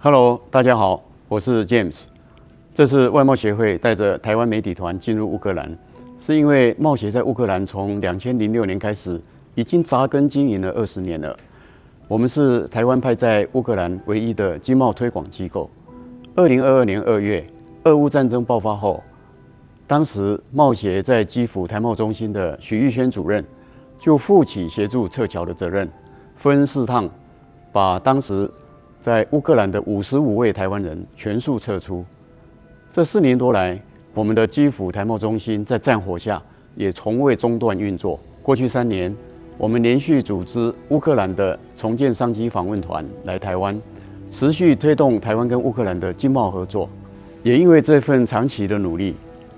Hello， 大家好，我是 James。这次外贸协会带着台湾媒体团进入乌克兰，是因为贸协在乌克兰从2006年开始，已经扎根经营了20年了。我们是台湾派在乌克兰唯一的经贸推广机构。2022年2月，俄乌战争爆发后，当时贸协在基辅台贸中心的许玉轩主任就负起协助撤侨的责任，分4趟把当时在乌克兰的55位台湾人全数撤出。这4年多来，我们的基辅台贸中心在战火下也从未中断运作。过去3年，我们连续组织乌克兰的重建商机访问团来台湾，持续推动台湾跟乌克兰的经贸合作。也因为这份长期的努力，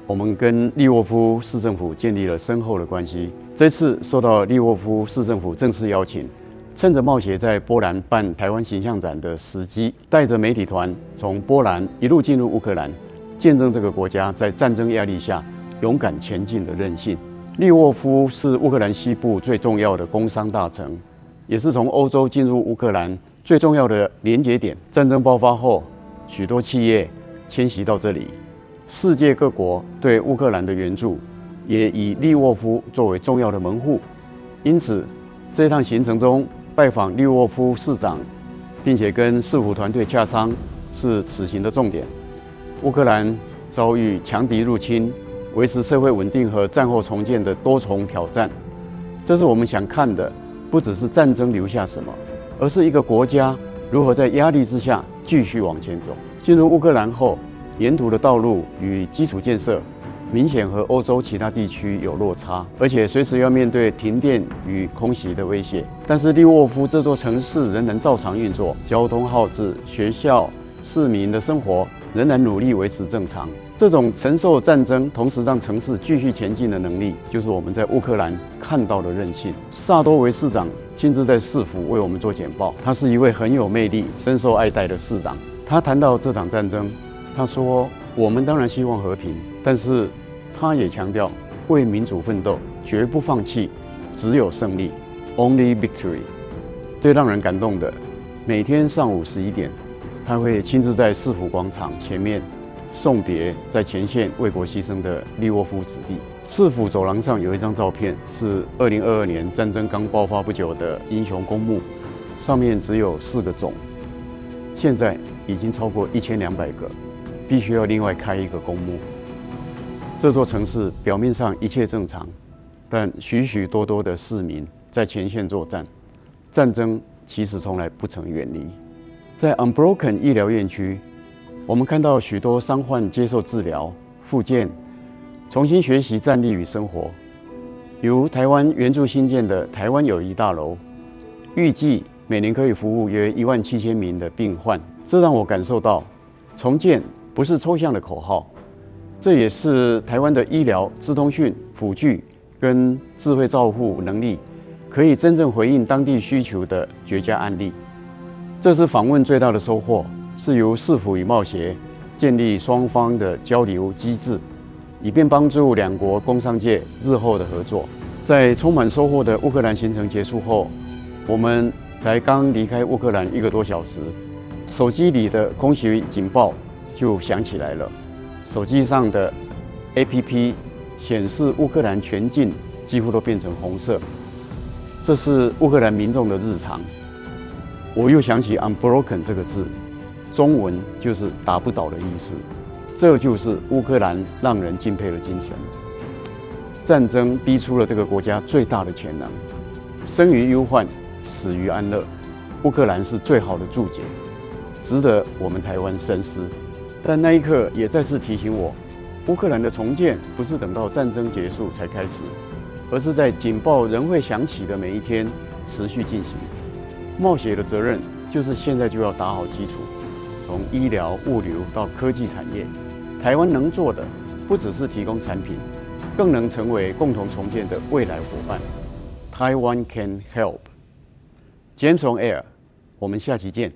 我们跟利沃夫市政府建立了深厚的关系。这次受到利沃夫市政府正式邀请，趁着贸协在波兰办台湾形象展的时机，带着媒体团从波兰一路进入乌克兰，见证这个国家在战争压力下勇敢前进的韧性。利沃夫是乌克兰西部最重要的工商大城，也是从欧洲进入乌克兰最重要的连结点。战争爆发后，许多企业迁徙到这里，世界各国对乌克兰的援助也以利沃夫作为重要的门户。因此，这趟行程中拜访利沃夫市长，并且跟市府团队洽商，是此行的重点。乌克兰遭遇强敌入侵，维持社会稳定和战后重建的多重挑战。这是我们想看的，不只是战争留下什么，而是一个国家如何在压力之下继续往前走。进入乌克兰后，沿途的道路与基础建设明显和欧洲其他地区有落差，而且随时要面对停电与空袭的威胁。但是利沃夫这座城市仍然照常运作，交通号志、学校、市民的生活仍然努力维持正常。这种承受战争，同时让城市继续前进的能力，就是我们在乌克兰看到的韧性。萨多维市长亲自在市府为我们做简报，他是一位很有魅力、深受爱戴的市长。他谈到这场战争，他说：“我们当然希望和平，但是他也强调为民主奋斗，绝不放弃，只有胜利 ，Only victory。”最让人感动的，每天上午11点，他会亲自在市府广场前面送别在前线为国牺牲的利沃夫子弟。市府走廊上有一张照片，是2022年战争刚爆发不久的英雄公墓，上面只有4个冢，现在已经超过1200个，必须要另外开一个公墓。这座城市表面上一切正常，但许许多多的市民在前线作战，战争其实从来不曾远离。在 Unbroken 医疗院区，我们看到许多伤患接受治疗、复健，重新学习站立与生活。由台湾援助新建的台湾友谊大楼，预计每年可以服务约17000名的病患。这让我感受到，重建不是抽象的口号，这也是台湾的医疗、资通讯、辅具跟智慧照护能力可以真正回应当地需求的绝佳案例。这次访问最大的收获是由市府与贸协建立双方的交流机制，以便帮助2国工商界日后的合作。在充满收获的乌克兰行程结束后，我们才刚离开乌克兰1个多小时，手机里的空袭警报就响起来了。手机上的 APP 显示乌克兰全境几乎都变成红色，这是乌克兰民众的日常。我又想起 Unbroken 这个字，中文就是打不倒的意思。这就是乌克兰让人敬佩的精神。战争逼出了这个国家最大的潜能，生于忧患，死于安乐。乌克兰是最好的注解，值得我们台湾深思。但那一刻也再次提醒我，乌克兰的重建不是等到战争结束才开始，而是在警报仍会响起的每一天持续进行。贸协的责任就是现在就要打好基础，从医疗、物流到科技产业，台湾能做的不只是提供产品，更能成为共同重建的未来伙伴。Taiwan can help. James on Air， 我们下期见。